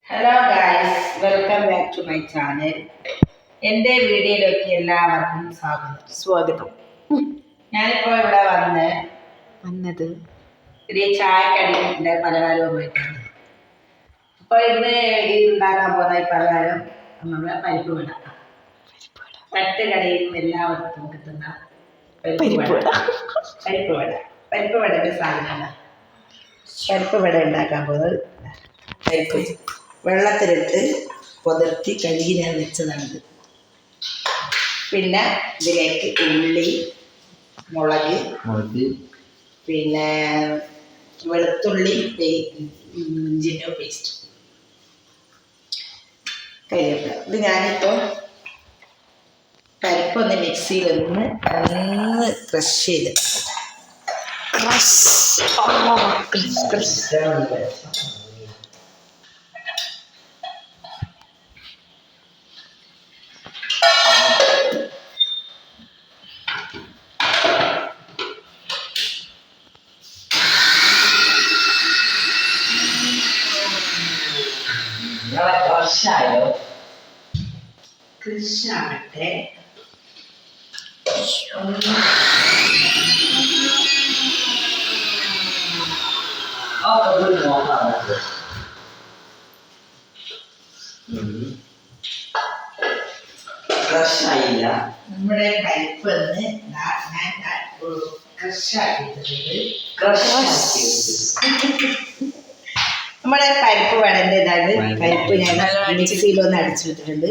Hello guys, welcome back to my channel. എൻ്റെ വീഡിയോയിലേക്ക് എല്ലാവർക്കും സ്വാഗതം. ഞാനിപ്പോൾ ഇവിടെ വന്നത് ഒരു ചായക്കടിയുടെ പലഹാരവുമായിട്ടാണ്. അപ്പോൾ ഇന്ന് ഉണ്ടാക്കാൻ പോകുന്ന ഈ പലഹാരം നമ്മുടെ പരിപ്പ് വട. തട്ടുകടയിലും എല്ലാവർക്കും കിട്ടുന്ന പരിപ്പ് വടയുടെ സാധനമാണ്. പരിപ്പ് വട ഉണ്ടാക്കാൻ പോകുന്നത് പരിപ്പ് വെള്ളത്തിലിട്ട് പുതിർത്തി കഴുകി ഞാൻ വെച്ചതാണിത്. പിന്നെ ഇതിലേക്ക് ഉള്ളി, മുളക്, പിന്നെ വെളുത്തുള്ളി, ഇഞ്ചിൻ്റെ പേസ്റ്റ്, കരിവേപ്പില. ഇത് ഞാനിപ്പോൾ പരിപ്പൊന്ന് മിക്സിയിലൊന്ന് ക്രഷ് ചെയ്ത് കൃഷാവട്ടെ ക്രഷായില്ല. നമ്മുടെ പരിപ്പ് നമ്മുടെ പരിപ്പ് വടേണ്ടതാണ്. പരിപ്പ് ഞാൻ മിക്സിയിലൊന്ന് അടിച്ചിട്ടിട്ടുണ്ട്.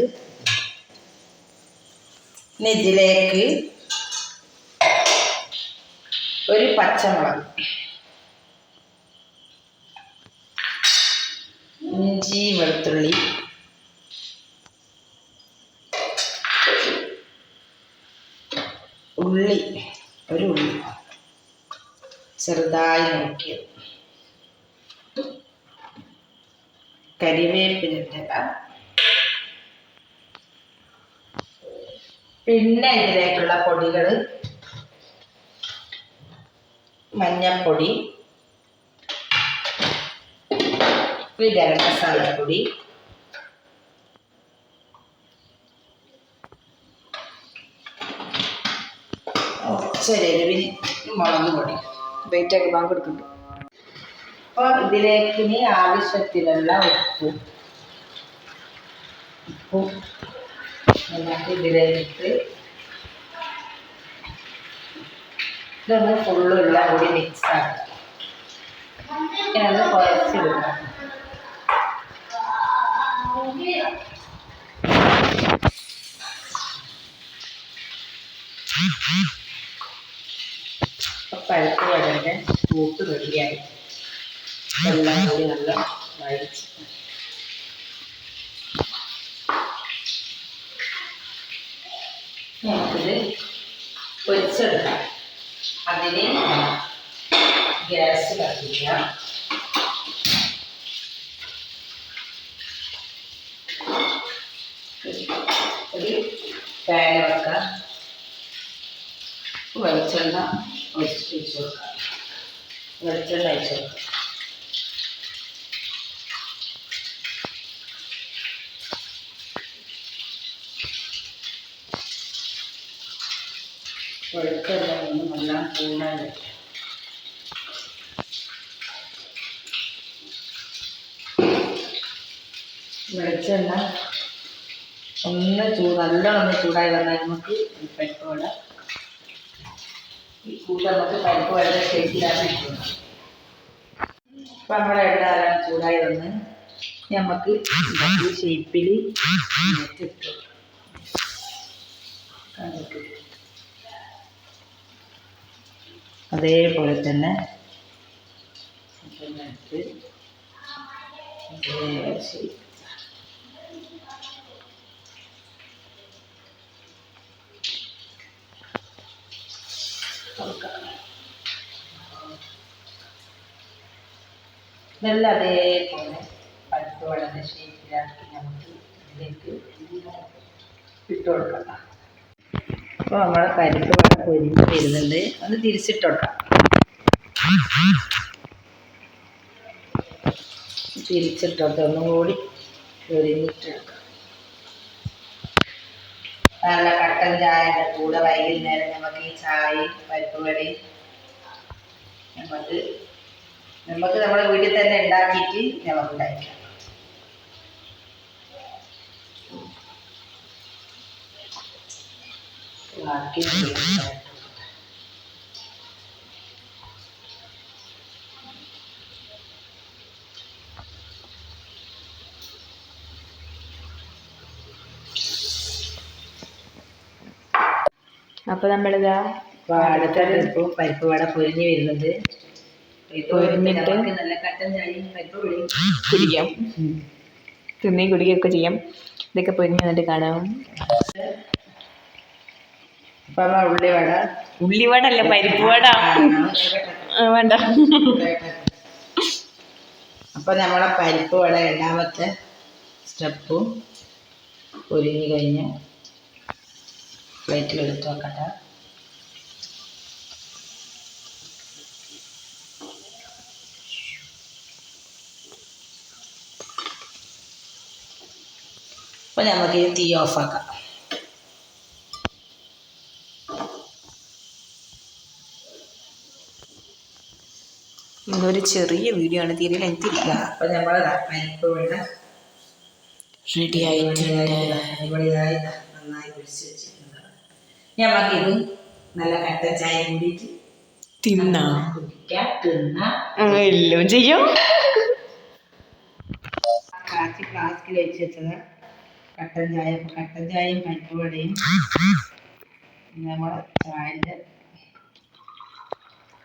ഇനി ഇതിലേക്ക് ഒരു പച്ചമുളക്, ഇഞ്ചി, വെളുത്തുള്ളി, ഉള്ളി, ഒരു ഉള്ളി ചെറുതായി നോക്കിയത്, കരിവേപ്പില, പിന്നെ ഇതിലേക്കുള്ള പൊടികൾ മഞ്ഞൾപ്പൊടി, ഗരം മസാലപ്പൊടി, ചെറിയ മുളക് പൊടി, വെയിറ്റൊക്കെ ബാങ്ക് കൊടുക്കുന്നുണ്ട്. അപ്പോൾ ഇതിലേക്ക് ഇനി ആവശ്യത്തിലുള്ള ഉപ്പ് നമുക്ക് ഇതിലേക്ക് ഇതൊന്ന് ഫുള്ളുള്ള കൂടി മിക്സ് ആക്കുക. ഇങ്ങനെ കുഴച്ചിടുക. പരിപ്പ് വടയുടെ കൂട്ട് റെഡിയായി. എല്ലാം കൂടി നല്ല വഴിച്ച് നമുക്കിത് പൊരിച്ചെടുക്കാം. അതിന് ഗ്യാസ് കത്തിക്കാം. ഒരു പാൻ വെക്കാം. വെളിച്ചെണ്ണ ഒഴിച്ച് കൊടുക്കാം. വെളിച്ചെണ്ണ ഒഴിച്ച് കൊടുക്കാം. വെളിച്ചെണ്ണ ഒന്ന് നല്ല ചൂടാൻ വയ്ക്കാം. വെളിച്ചെണ്ണ നല്ലോണം ചൂടായി വന്നാൽ നമുക്ക് പരിപ്പ് വട ഈ കൂട്ട് നമുക്ക് പരിപ്പ് വട ഷേപ്പിലാക്കി ഇട്ടുണ്ട്. അപ്പം നമ്മുടെ എണ്ണ ചൂടായി വന്ന് നമുക്ക് ഈ ഷേപ്പിൽ ഇട്ടു. അതേപോലെ തന്നെ ഇതെല്ലാം അതേപോലെ പരിപ്പ് വടയുടെ ഷേപ്പിലാക്കി നമുക്ക് ഇതിലേക്ക് ഇട്ട് കൊടുക്കാം. അപ്പോൾ നമ്മുടെ പരിപ്പ് വട പൊരിഞ്ഞ് വരുന്നുണ്ട്. അത് തിരിച്ചിട്ട് കൊടുക്കാം. തിരിച്ചിട്ടോട്ട് ഒന്നും കൂടി പൊരിഞ്ഞിട്ടെടുക്കാം. നല്ല കട്ടൻ ചായയുടെ കൂടെ വൈകുന്നേരം നമുക്ക് ഈ ചായയും പരിപ്പ് വടയും നമുക്ക് നമ്മുടെ വീട്ടിൽ തന്നെ ഉണ്ടാക്കിയിട്ട് നമുക്ക് കഴിക്കാം. ബാക്കി അപ്പോൾ നമ്മളിതാ അടുത്ത ട്രിപ്പും പരിപ്പ് വട പൊരിഞ്ഞ് വരുന്നത്. പൊരിഞ്ഞിട്ട് നല്ല കട്ടൻ ചായയും പരിപ്പ് വടയും കുടിക്കാം, തിന്നി കുടിക്കുകയൊക്കെ ചെയ്യാം. ഇതൊക്കെ പൊരിഞ്ഞ് വന്നിട്ട് കാണാം. അപ്പം ഉള്ളിവട, ഉള്ളിവട അല്ല പരിപ്പ് വട വേണ്ട. അപ്പം നമ്മളെ പരിപ്പ് വട രണ്ടാമത്തെ സ്റ്റെപ്പും പൊരിഞ്ഞ് കഴിഞ്ഞ് പ്ലേറ്റിൽ എടുത്ത് വെക്കട്ടെ. അപ്പം നമുക്ക് ഈ തീ ഓഫാക്കാം. ഇന്നൊരു ചെറിയ വീഡിയോ ആണ്, തീരെ ലെങ്ത് ഇല്ല. അപ്പം നമ്മൾ പരിപ്പ് വട റെഡി ആയിട്ടുണ്ട്. അടിപൊളിയായി നന്നായി പൊരിച്ച് വെച്ചിട്ടുണ്ട്. നമുക്കിത് നല്ല കട്ടൻ ചായ കൂടിയിട്ട് കുടിക്കാം, തിന്നാം, എല്ലാം ചെയ്യും. കാച്ചി ഫ്ലാസ്കിൽ വെച്ച് വെച്ചത് കട്ടൻ ചായയും പരിപ്പ് വടയും നമ്മളെ ചായൻ്റെ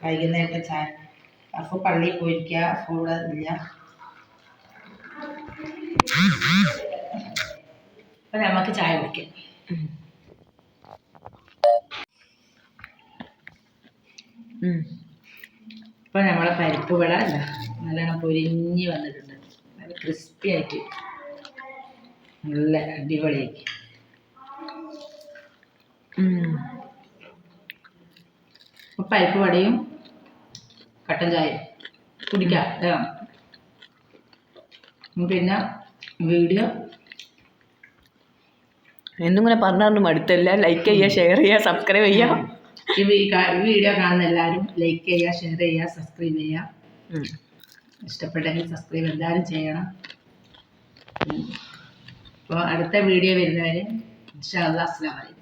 വൈകുന്നേരത്തെ ചായ. അപ്പോൾ പള്ളിയിൽ പോയിരിക്കുക, അപ്പോൾ ഇവിടെ ഇല്ല. അപ്പം നമുക്ക് ചായ കുടിക്കാം. ഇപ്പം നമ്മളെ പരിപ്പ് വട അല്ല നല്ലോണം പൊരിഞ്ഞ് വന്നിട്ടുണ്ട്, നല്ല ക്രിസ്പി ആയിട്ട് നല്ല അടിപൊളിയാക്കി. അപ്പം പരിപ്പ് വടയും കട്ടൻ ചായയും കുടിക്കാം. പിന്നെ വീഡിയോ എന്നിങ്ങനെ പറഞ്ഞു അടുത്തല്ല. ലൈക്ക് ചെയ്യുക, ഷെയർ ചെയ്യുക, സബ്സ്ക്രൈബ് ചെയ്യുക. ഈ വീഡിയോ കാണുന്ന എല്ലാവരും ലൈക്ക് ചെയ്യുക, ഷെയർ ചെയ്യുക, സബ്സ്ക്രൈബ് ചെയ്യുക. ഇഷ്ടപ്പെട്ടെങ്കിൽ സബ്സ്ക്രൈബ് എല്ലാവരും ചെയ്യണം. അപ്പോൾ അടുത്ത വീഡിയോ വരുന്നവരെ ഇൻഷാ അല്ലാഹ് അസ്സലാമു അലൈക്കും.